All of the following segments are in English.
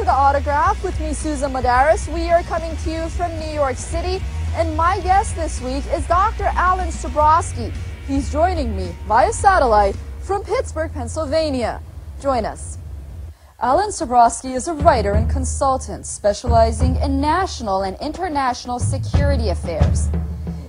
Autograph with me, Susan Madaris. We are coming to you from New York City, and my guest this week is Dr. Alan Sabrowski. He's joining me via satellite from Pittsburgh, Pennsylvania. Join us. Alan Sabrowski is a writer and consultant specializing in national and international security affairs.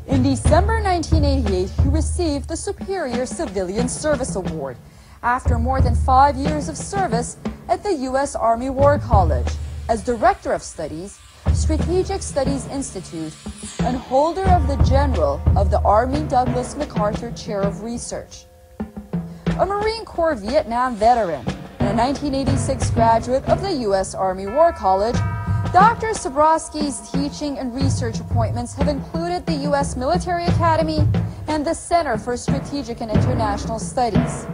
In December 1988, he received the Superior Civilian Service Award after more than 5 years of service at the U.S. Army War College as Director of Studies, Strategic Studies Institute, and holder of the General of the Army Douglas MacArthur Chair of Research. A Marine Corps Vietnam veteran and a 1986 graduate of the U.S. Army War College, Dr. Sabrowski's teaching and research appointments have included the U.S. Military Academy and the Center for Strategic and International Studies.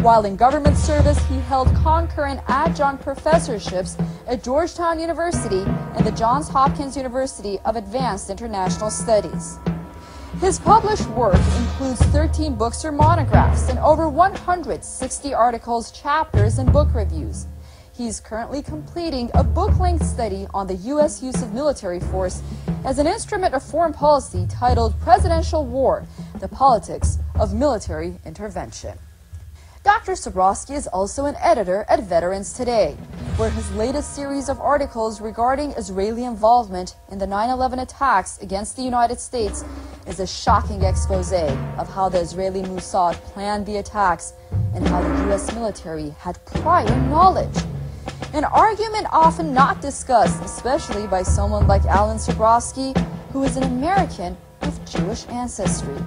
While in government service, he held concurrent adjunct professorships at Georgetown University and the Johns Hopkins University of Advanced International Studies. His published work includes 13 books or monographs and over 160 articles, chapters, and book reviews. He's currently completing a book-length study on the U.S. use of military force as an instrument of foreign policy titled Presidential War: The Politics of Military Intervention. Dr. Sabrowski is also an editor at Veterans Today, where his latest series of articles regarding Israeli involvement in the 9/11 attacks against the United States is a shocking expose of how the Israeli Mossad planned the attacks and how the U.S. military had prior knowledge. An argument often not discussed, especially by someone like Alan Sabrowski, who is an American with Jewish ancestry.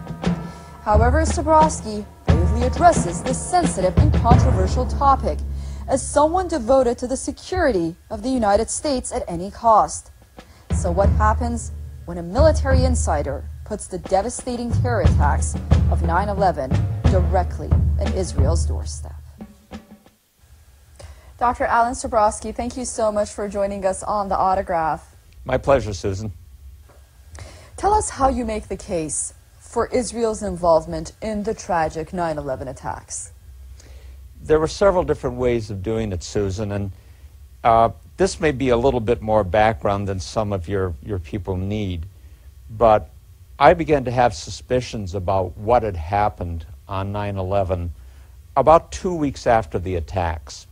However, Sabrowski bravely addresses this sensitive and controversial topic as someone devoted to the security of the United States at any cost. So what happens when a military insider puts the devastating terror attacks of 9/11 directly at Israel's doorstep? Dr. Alan Sabrowski, thank you so much for joining us on The Autograph. My pleasure, Susan. Tell us how you make the case for Israel's involvement in the tragic 9/11 attacks. There were several different ways of doing it, Susan, and this may be a little bit more background than some of your people need. But I began to have suspicions about what had happened on 9/11 about 2 weeks after the attacks.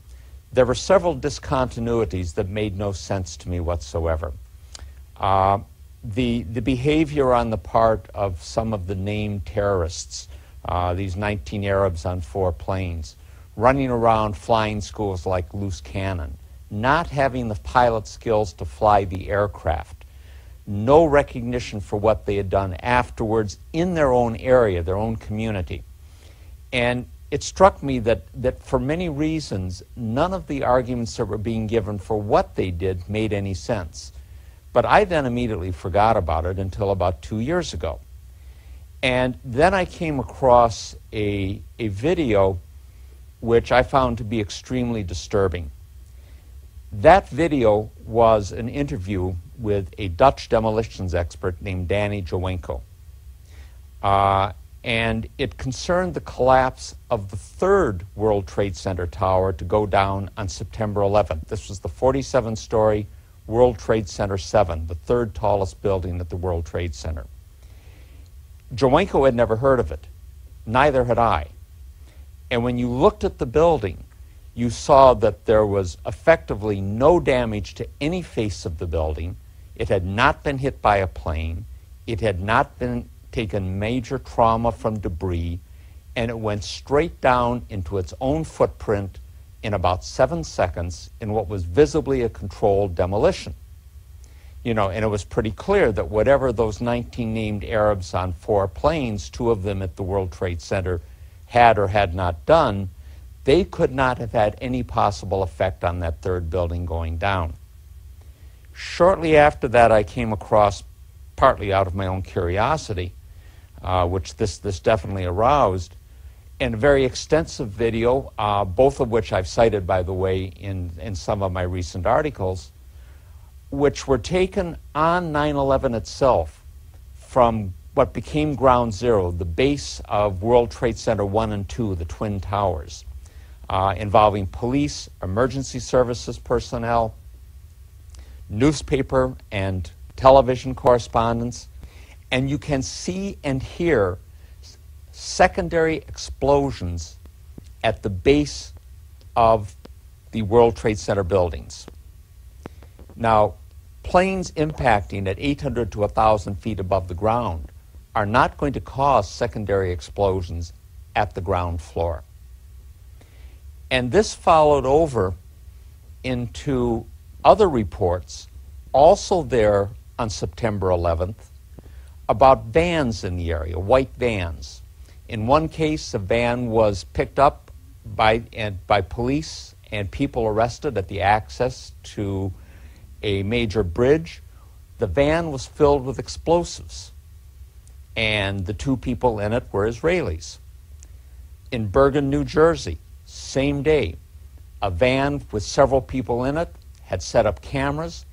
There were several discontinuities that made no sense to me whatsoever. The behavior on the part of some of the named terrorists, these 19 Arabs on 4 planes, running around flying schools like loose cannon, not having the pilot skills to fly the aircraft, no recognition for what they had done afterwards in their own area, their own community. And it struck me that for many reasons, none of the arguments that were being given for what they did made any sense. But I then immediately forgot about it until about 2 years ago. And then I came across a video which I found to be extremely disturbing. That video was an interview with a Dutch demolitions expert named Danny Jowenko. And it concerned the collapse of the 3rd World Trade Center tower to go down on September 11th. This was the 47-story World Trade Center 7, the 3rd tallest building at the World Trade Center. Jowenko had never heard of it. Neither had I. And when you looked at the building, you saw that there was effectively no damage to any face of the building. It had not been hit by a plane. It had not been taken major trauma from debris, and it went straight down into its own footprint in about 7 seconds in what was visibly a controlled demolition. You know, and it was pretty clear that whatever those 19 named Arabs on 4 planes, 2 of them at the World Trade Center, had or had not done, they could not have had any possible effect on that 3rd building going down. Shortly after that, I came across, partly out of my own curiosity, which this definitely aroused, and a very extensive video, both of which I've cited, by the way, in some of my recent articles, which were taken on 9/11 itself from what became Ground Zero, the base of World Trade Center 1 and 2, the Twin Towers, involving police, emergency services personnel, newspaper and television correspondents, and you can see and hear secondary explosions at the base of the World Trade Center buildings. Now, planes impacting at 800 to 1,000 feet above the ground are not going to cause secondary explosions at the ground floor. And this followed over into other reports, also there on September 11th, about vans in the area, white vans. In one case, a van was picked up by police and people arrested at the access to a major bridge. The van was filled with explosives, and the 2 people in it were Israelis. In Bergen, New Jersey, same day, a van with several people in it had set up cameras.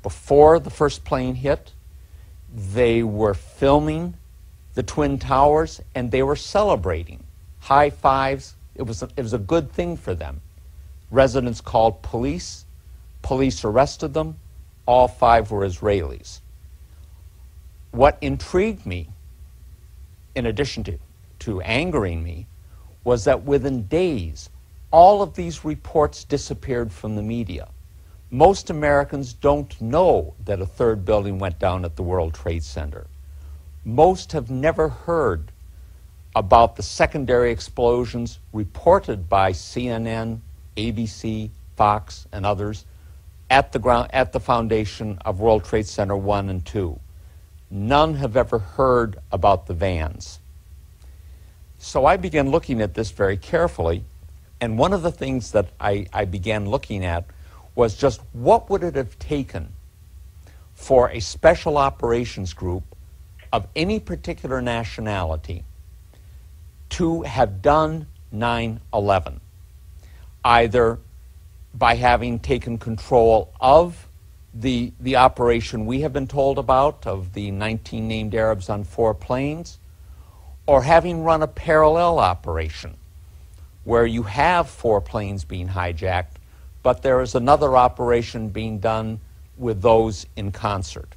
Before the first plane hit, they were filming the Twin Towers, and they were celebrating. High fives. It was a good thing for them. Residents called police. Police arrested them. All 5 were Israelis. What intrigued me, in addition to angering me, was that within days, all of these reports disappeared from the media. Most Americans don't know that a 3rd building went down at the World Trade Center. Most have never heard about the secondary explosions reported by CNN, ABC, Fox, and others at the foundation of World Trade Center 1 and 2. None have ever heard about the vans. So I began looking at this very carefully, and one of the things that I began looking at was just what would it have taken for a special operations group of any particular nationality to have done 9/11, either by having taken control of the operation we have been told about, of the 19 named Arabs on 4 planes, or having run a parallel operation where you have 4 planes being hijacked, but there is another operation being done with those in concert.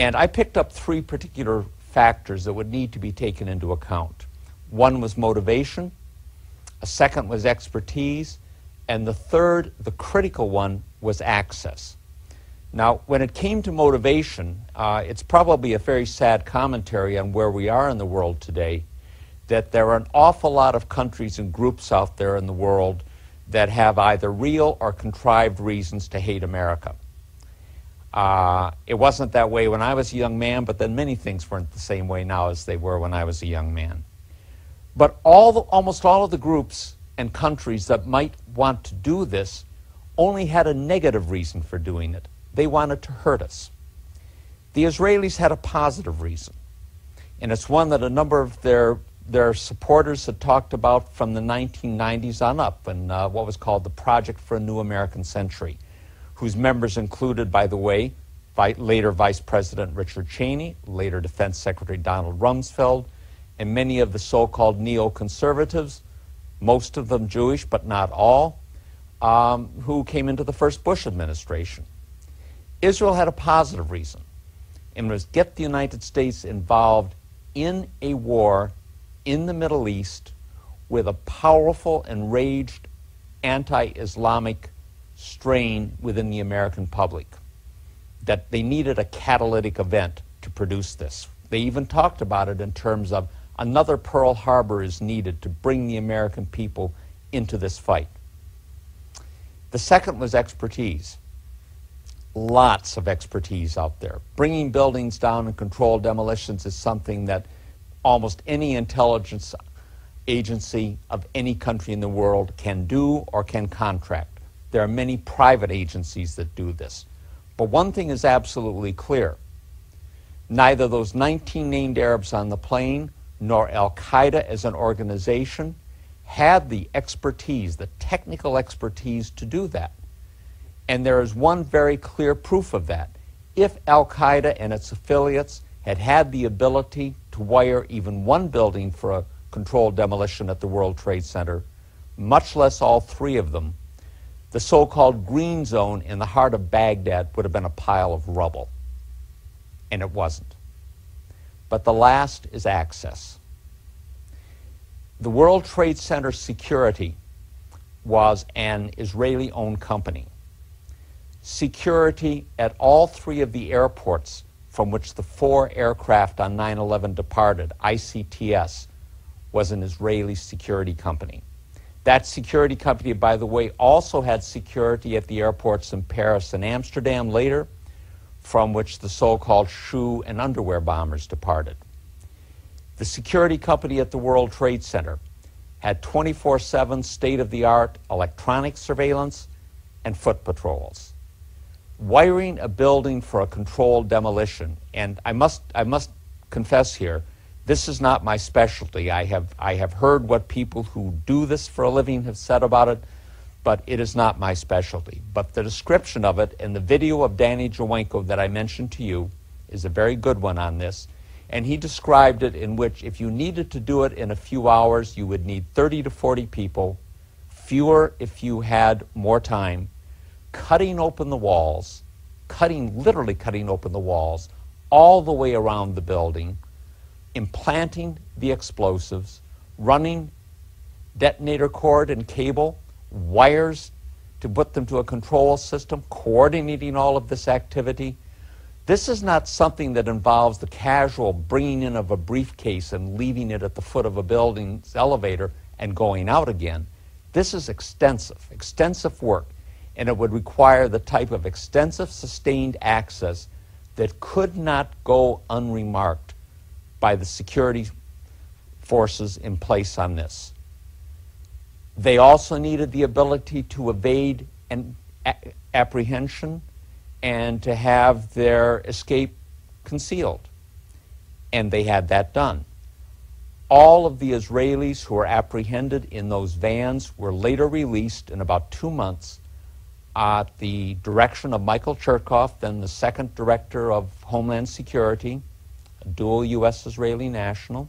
And I picked up three particular factors that would need to be taken into account. One was motivation, a second was expertise, and the third, the critical one, was access. Now, when it came to motivation, it's probably a very sad commentary on where we are in the world today, that there are an awful lot of countries and groups out there in the world that have either real or contrived reasons to hate America. It wasn't that way when I was a young man, but then many things weren't the same way now as they were when I was a young man. But almost all of the groups and countries that might want to do this only had a negative reason for doing it. They wanted to hurt us. The Israelis had a positive reason, and it's one that a number of their supporters had talked about from the 1990s on up, and what was called the Project for a New American Century, whose members included, by the way, later Vice President Richard Cheney, later Defense Secretary Donald Rumsfeld, and many of the so-called neoconservatives, most of them Jewish but not all, who came into the first Bush administration. Israel had a positive reason, and was get the United States involved in a war in the Middle East with a powerful, enraged, anti-Islamic strain within the American public, that they needed a catalytic event to produce this. They even talked about it in terms of another Pearl Harbor is needed to bring the American people into this fight. The second was expertise. Lots of expertise out there. Bringing buildings down and controlled demolitions is something that almost any intelligence agency of any country in the world can do or can contract. There are many private agencies that do this. But one thing is absolutely clear. Neither those 19 named Arabs on the plane nor Al-Qaeda as an organization had the expertise, the technical expertise to do that. And there is one very clear proof of that. If Al-Qaeda and its affiliates had had the ability to wire even one building for a controlled demolition at the World Trade Center, much less all three of them, the so-called green zone in the heart of Baghdad would have been a pile of rubble. And it wasn't. But the last is access. The World Trade Center security was an Israeli-owned company. Security at all three of the airports from which the 4 aircraft on 9/11 departed, ICTS, was an Israeli security company. That security company, by the way, also had security at the airports in Paris and Amsterdam later, from which the so-called shoe and underwear bombers departed. The security company at the World Trade Center had 24/7 state-of-the-art electronic surveillance and foot patrols. Wiring a building for a controlled demolition, and I must confess here, this is not my specialty. I have heard what people who do this for a living have said about it, but it is not my specialty. But the description of it in the video of Danny Jawenko that I mentioned to you is a very good one on this, and he described it in which if you needed to do it in a few hours, you would need 30 to 40 people, fewer if you had more time, cutting open the walls, literally cutting open the walls, all the way around the building, implanting the explosives, running detonator cord and cable, wires to put them to a control system, coordinating all of this activity. This is not something that involves the casual bringing in of a briefcase and leaving it at the foot of a building's elevator and going out again. This is extensive work. And it would require the type of extensive, sustained access that could not go unremarked by the security forces in place on this. They also needed the ability to evade an apprehension and to have their escape concealed. And they had that done. All of the Israelis who were apprehended in those vans were later released in about 2 months at the direction of Michael Chertoff, then the second director of Homeland Security, a dual U.S.-Israeli national.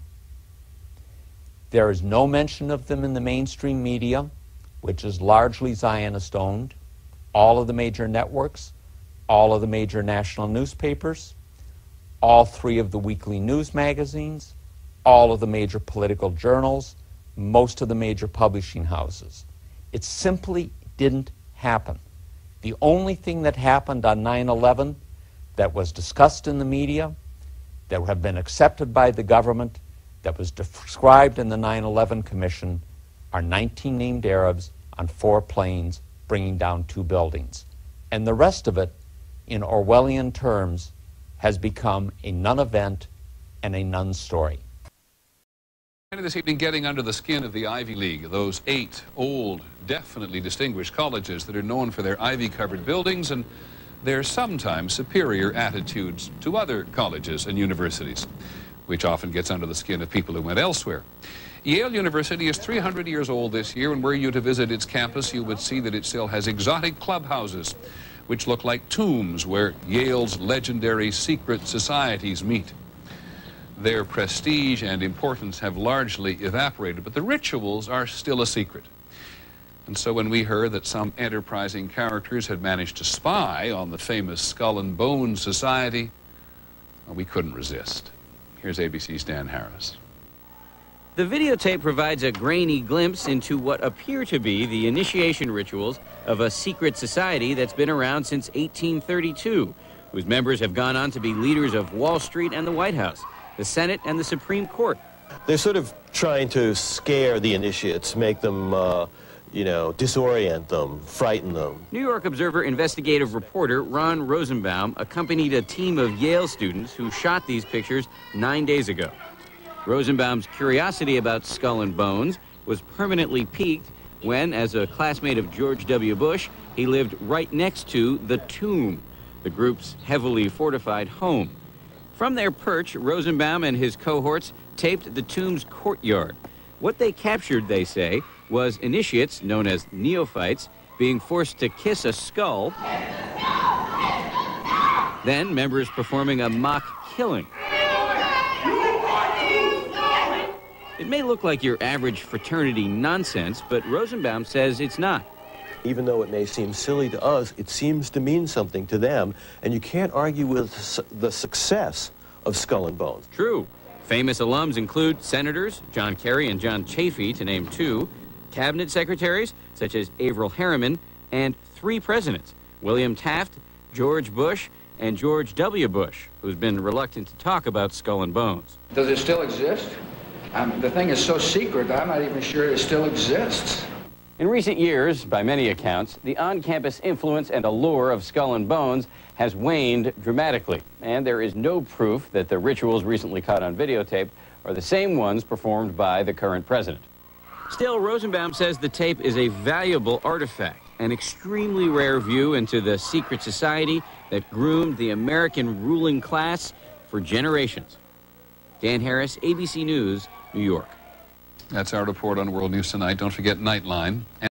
There is no mention of them in the mainstream media, which is largely Zionist-owned. All of the major networks, all of the major national newspapers, all 3 of the weekly news magazines, all of the major political journals, most of the major publishing houses. It simply didn't happen. The only thing that happened on 9/11 that was discussed in the media, that have been accepted by the government, that was described in the 9/11 Commission, are 19 named Arabs on 4 planes bringing down 2 buildings. And the rest of it, in Orwellian terms, has become a non-event and a non-story. This evening, getting under the skin of the Ivy League, those 8 old, definitely distinguished colleges that are known for their ivy-covered buildings and their sometimes superior attitudes to other colleges and universities, which often gets under the skin of people who went elsewhere. Yale University is 300 years old this year, and were you to visit its campus, you would see that it still has exotic clubhouses, which look like tombs where Yale's legendary secret societies meet. Their prestige and importance have largely evaporated, but the rituals are still a secret. And so when we heard that some enterprising characters had managed to spy on the famous Skull and Bones Society, well, we couldn't resist. Here's ABC's Dan Harris. The videotape provides a grainy glimpse into what appear to be the initiation rituals of a secret society that's been around since 1832, whose members have gone on to be leaders of Wall Street and the White House, the Senate and the Supreme Court. They're sort of trying to scare the initiates, make them, disorient them, frighten them. New York Observer investigative reporter Ron Rosenbaum accompanied a team of Yale students who shot these pictures 9 days ago. Rosenbaum's curiosity about Skull and Bones was permanently piqued when, as a classmate of George W. Bush, he lived right next to the Tomb, the group's heavily fortified home. From their perch, Rosenbaum and his cohorts taped the Tomb's courtyard. What they captured, they say, was initiates, known as neophytes, being forced to kiss a skull, then members performing a mock killing. It may look like your average fraternity nonsense, but Rosenbaum says it's not. Even though it may seem silly to us, it seems to mean something to them, and you can't argue with the success of Skull and Bones. True. Famous alums include senators John Kerry and John Chafee, to name 2, cabinet secretaries such as Averell Harriman, and 3 presidents, William Taft, George Bush, and George W. Bush, who's been reluctant to talk about Skull and Bones. Does it still exist? The thing is so secret, I'm not even sure it still exists. In recent years, by many accounts, the on-campus influence and allure of Skull and Bones has waned dramatically, and there is no proof that the rituals recently caught on videotape are the same ones performed by the current president. Still, Rosenbaum says the tape is a valuable artifact, an extremely rare view into the secret society that groomed the American ruling class for generations. Dan Harris, ABC News, New York. That's our report on World News Tonight. Don't forget Nightline.